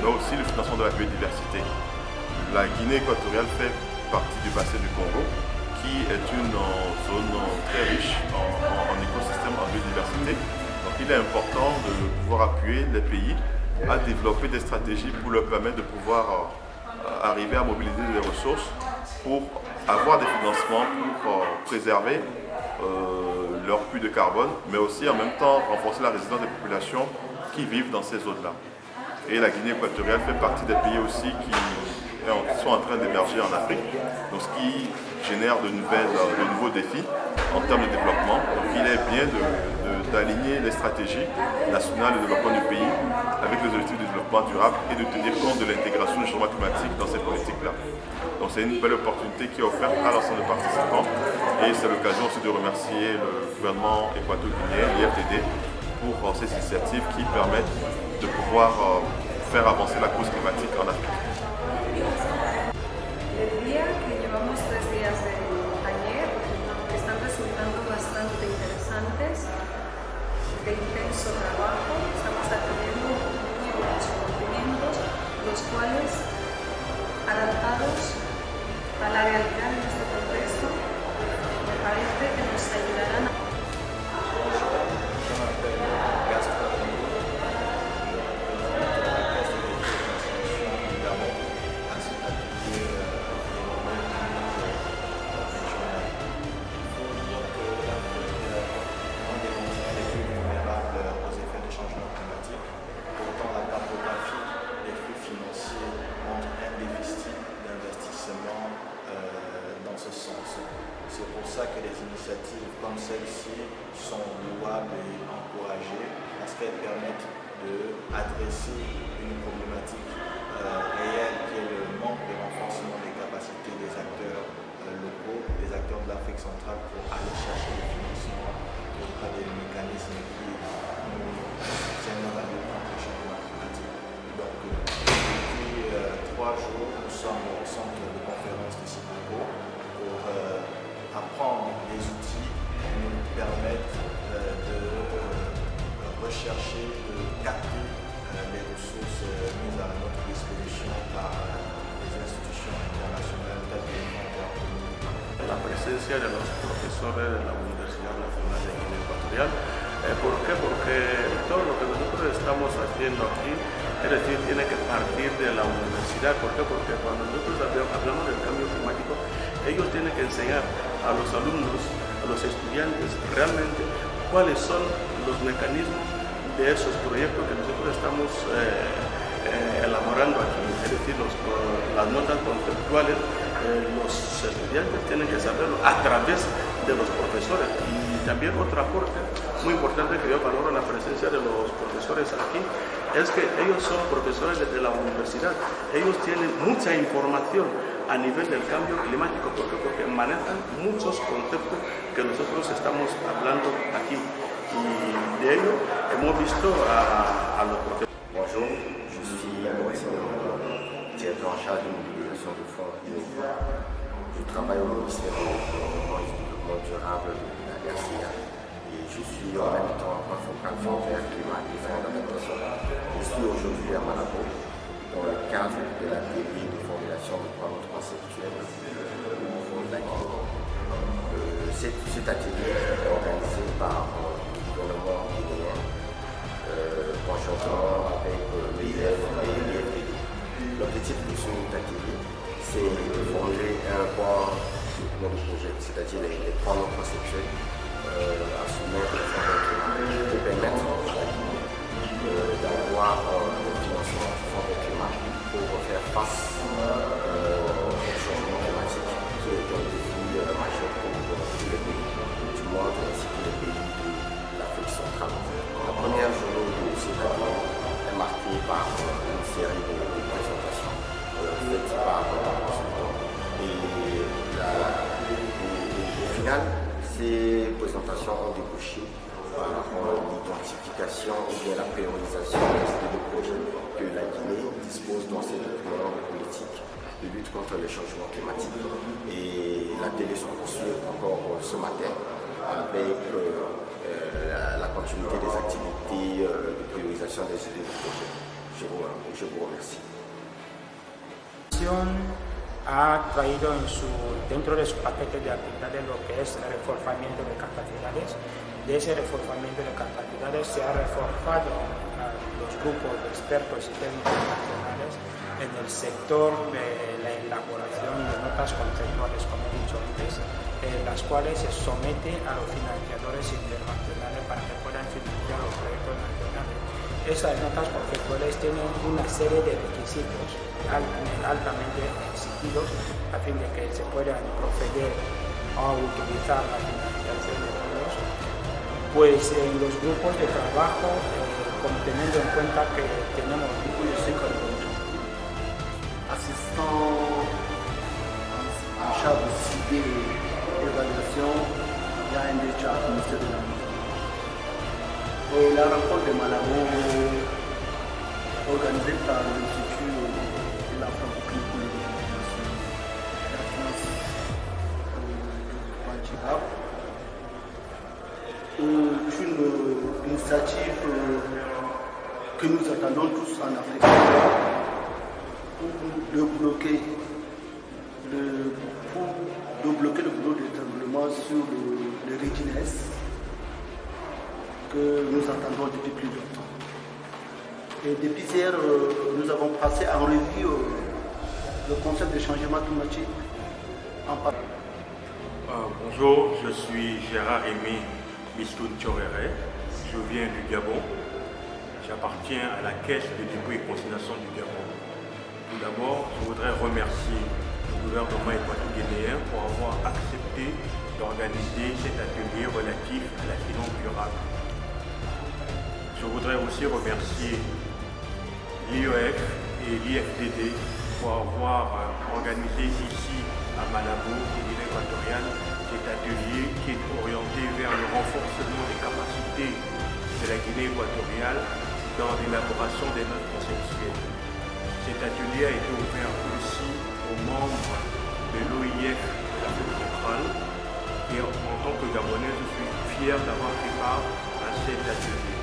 a aussi le financement de la biodiversité. La Guinée équatoriale fait partie du bassin du Congo, qui est une zone très riche en écosystème, en biodiversité. Donc il est important de pouvoir appuyer les pays à développer des stratégies pour leur permettre de pouvoir arriver à mobiliser des ressources pour avoir des financements pour préserver leur puits de carbone, mais aussi en même temps renforcer la résilience des populations qui vivent dans ces zones-là. Et la Guinée équatoriale fait partie des pays aussi qui sont en train d'émerger en Afrique, donc ce qui génère de nouveaux défis en termes de développement. Donc il est bien d'aligner les stratégies nationales de développement du pays avec les objectifs de développement durable et de tenir compte de l'intégration du changement climatique dans ces politiques-là. Donc c'est une belle opportunité qui est offerte à l'ensemble des participants et c'est l'occasion aussi de remercier le gouvernement équato-guinéen, l'IFTD, pour ces initiatives qui permettent de pouvoir faire avancer la cause climatique en Afrique. El día que llevamos 3 días de taller están resultando bastante interesantes, de intenso trabajo. Estamos atendiendo muchos conocimientos, los cuales, adaptados a la realidad de nuestro contexto, me parece que nos ayudarán a... C'est pour ça que les initiatives comme celle-ci sont louables et encouragées parce qu'elles permettent d'adresser une problématique réelle qui est le manque de renforcement des capacités des acteurs locaux, des acteurs de l'Afrique centrale pour aller chercher des financements auprès des mécanismes qui nous soutiennent dans la lutte contre le changement climatique. Donc depuis 3 jours, nous sommes au centre de conférence de Sibongo pour apprendre les outils qui nous permettent de rechercher, de capter les ressources mises à notre disposition par les institutions internationales telles que l'Union. La presencia de los profesores de la Universidad Nacional de Guinea Ecuatorial. ¿Por qué? Porque todo lo que nosotros estamos haciendo aquí, es decir, tiene que partir de la universidad. ¿Por qué? Porque cuando nosotros hablamos del cambio climático, ellos tienen que enseñar a los alumnos, a los estudiantes, realmente cuáles son los mecanismos de esos proyectos que nosotros estamos elaborando aquí. Es decir, las notas conceptuales, los estudiantes tienen que saberlo a través de los profesores. Y también otro aporte muy importante que yo valoro en la presencia de los profesores aquí es que ellos son profesores de la universidad. Ellos tienen mucha información a nivel del cambio climático. ¿Por qué? Porque manejan muchos conceptos que nosotros estamos hablando aquí. Y de ello hemos visto a los profesores. Bonjour, je suis Maurice Néron, directeur en charge de mobilisation de fonds innovants. Je travaille au ministère de l'Environnement et du Développement durable de la RCA et je suis en même temps point focal vers climat et fonds d'adaptation. Je suis aujourd'hui à Malabo dans le cadre de l'atelier de formulation de plans conceptuels au niveau de la Guinée. Cet atelier est organisé par le gouvernement guinéen conjointement avec l'IF et l'IFTD. L'objectif de cet atelier, c'est de formuler un plan de projet, c'est-à-dire les plans conceptuels à soumettre au fonds d'un climat pour permettre d'avoir le financement du fonds d'un climat pour faire face au changement climatique qui est un défi majeur pour tous les pays du monde ainsi que les pays de l'Afrique centrale. La première journée de cet atelier est marquée par une série de présentations faites par les consultants. Et au final, ces présentations ont débouché par l'identification ou bien la priorisation des projets que la Guinée dispose dans ses documents de politique de lutte contre le changement climatique. Et l'atelier se poursuit encore ce matin avec la continuité des activités de priorisation des idées de projet. Je vous remercie. Ha traído dentro de su paquete de actividades lo que es el reforzamiento de capacidades. De ese reforzamiento de capacidades se ha reforzado a los grupos de expertos y técnicos nacionales en el sector de la elaboración de notas conceptuales, como he dicho antes, las cuales se somete a los financiadores internacionales para que puedan financiar los proyectos nacionales. Esas notas conceptuales tienen una serie de requisitos altamente exigidos a fin de que se puedan proceder a utilizar la financiación de fondos, pues en los grupos de trabajo, teniendo en cuenta que tenemos assistant en charge de suivi et d'évaluation, il y a un déjà au ministère de la Musique. Et la rencontre de Malabo, organisée par l'Institut de la francophonie pour l'éducation et la finance est une initiative que nous attendons tous en Afrique pour débloquer le boulot d'étranglement sur le readiness que nous attendons depuis plus longtemps. Et depuis hier, nous avons passé en revue le concept de changement climatique. Bonjour, je suis Gérard Aimé Mistoun Tchorere, je viens du Gabon. J'appartiens à la Caisse de dépôt et consignation du Gabon. Tout d'abord, je voudrais remercier le gouvernement équato-guinéen pour avoir accepté d'organiser cet atelier relatif à la finance durable. Je voudrais aussi remercier l'IEF et l'IFDD pour avoir organisé ici à Malabo, au Guinée équatoriale, cet atelier qui est orienté vers le renforcement des capacités de la Guinée équatoriale dans l'élaboration des notes conceptuelles. Cet atelier a été ouvert aussi aux membres de l'OIF de l'Afrique centrale et en tant que Gabonais, je suis fier d'avoir pris part à cet atelier.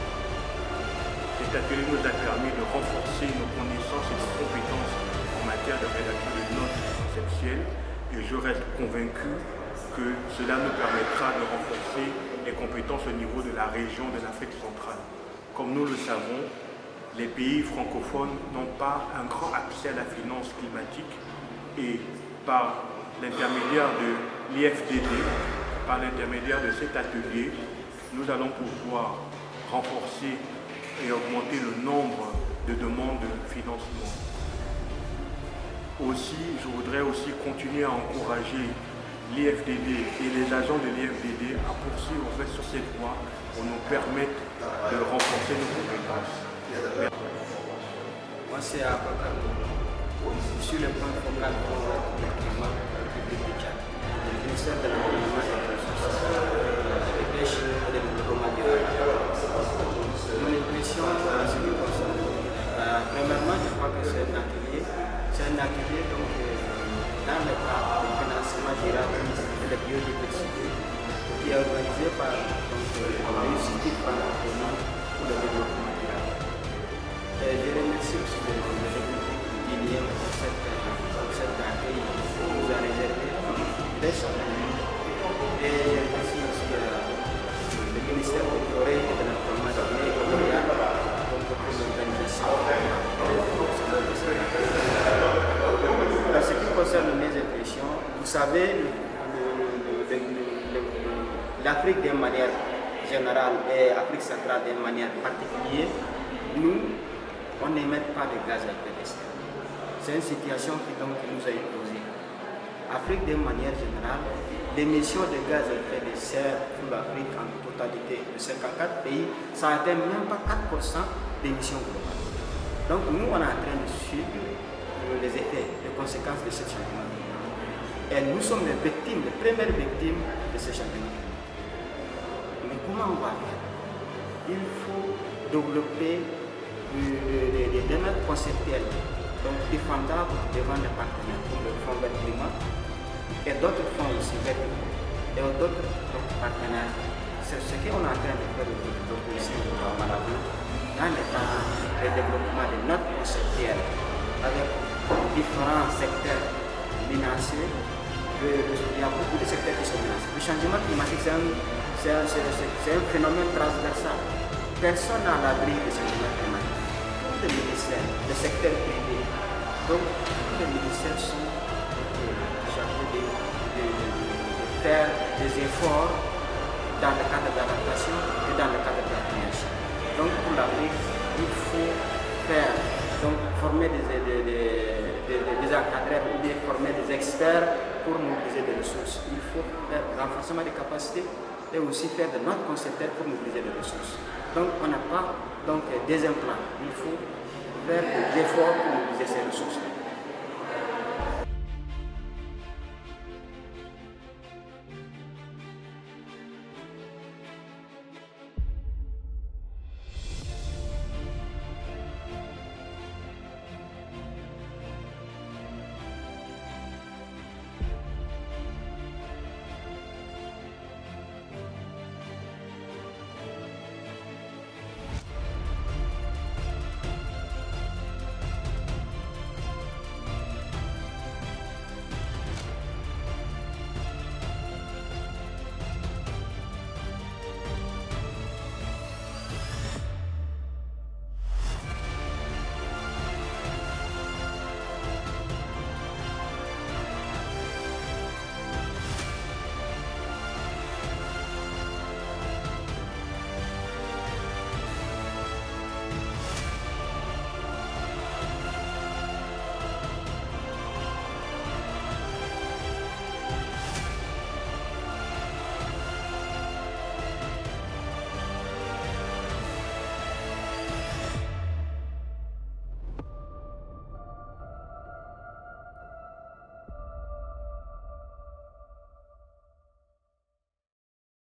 Cet atelier nous a permis de renforcer nos connaissances et nos compétences en matière de rédaction de notes conceptuelles et je reste convaincu que cela nous permettra de renforcer les compétences au niveau de la région de l'Afrique centrale. Comme nous le savons, les pays francophones n'ont pas un grand accès à la finance climatique et par l'intermédiaire de l'IFDD, par l'intermédiaire de cet atelier, nous allons pouvoir renforcer et augmenter le nombre de demandes de financement. Aussi, je voudrais aussi continuer à encourager l'IFDD et les agents de l'IFDD à poursuivre sur cette voie pour nous permettre de renforcer nos compétences. Moi, c'est à Bakar. Je suis le point focal pour le climat du Tchad. Le ministère de l'Environnement et de la Pêche et de développement durable. Mon impression en ce qui concerne, premièrement, je crois que c'est un atelier donc, dans le cadre du financement durable de la biodiversité qui est organisé par l'Institut francophonie pour le développement durable. Je remercie aussi le République guinéenne pour cet accueil qui nous a réservé dès son année. Et je remercie aussi le ministère du Forêt et de l'Environnement de Guinée équatoriale pour l'organisation. En ce qui concerne mes impressions, vous savez, l'Afrique d'une manière générale et l'Afrique centrale d'une manière particulière, nous, on n'émet pas de gaz à effet de serre. C'est une situation qui nous a imposé. L'Afrique d'une manière générale, l'émission de gaz à effet de serre pour l'Afrique en totalité de 54 pays, ça n'atteint même pas 4% d'émissions globales. Donc nous, on est en train de suivre les effets, les conséquences de ce changement. Et nous sommes les victimes, les premières victimes de ce changement. Mais comment on va faire? Il faut développer des démarches conceptuelles, donc défendables devant les partenaires, comme le Fonds vert climat et d'autres fonds aussi verts et d'autres partenaires. C'est ce qu'on est en train de faire aujourd'hui ici au Malabo, dans le cadre du développement des notes différents secteurs menacés. Il y a beaucoup de secteurs qui sont menacés. Le changement climatique, c'est un phénomène transversal. Personne n'a l'abri du changement climatique. Tous les ministères, le secteur privé, donc tous les ministères sont chargés de faire des efforts dans le cadre d'adaptation et dans le cadre d'atténuation. Donc pour l'Afrique, il faut former des encadreurs ou bien former des experts pour mobiliser des ressources. Il faut faire un renforcement des capacités et aussi faire de notre concepteur pour mobiliser des ressources. Donc on n'a pas des implants. Il faut faire des efforts pour mobiliser ces ressources.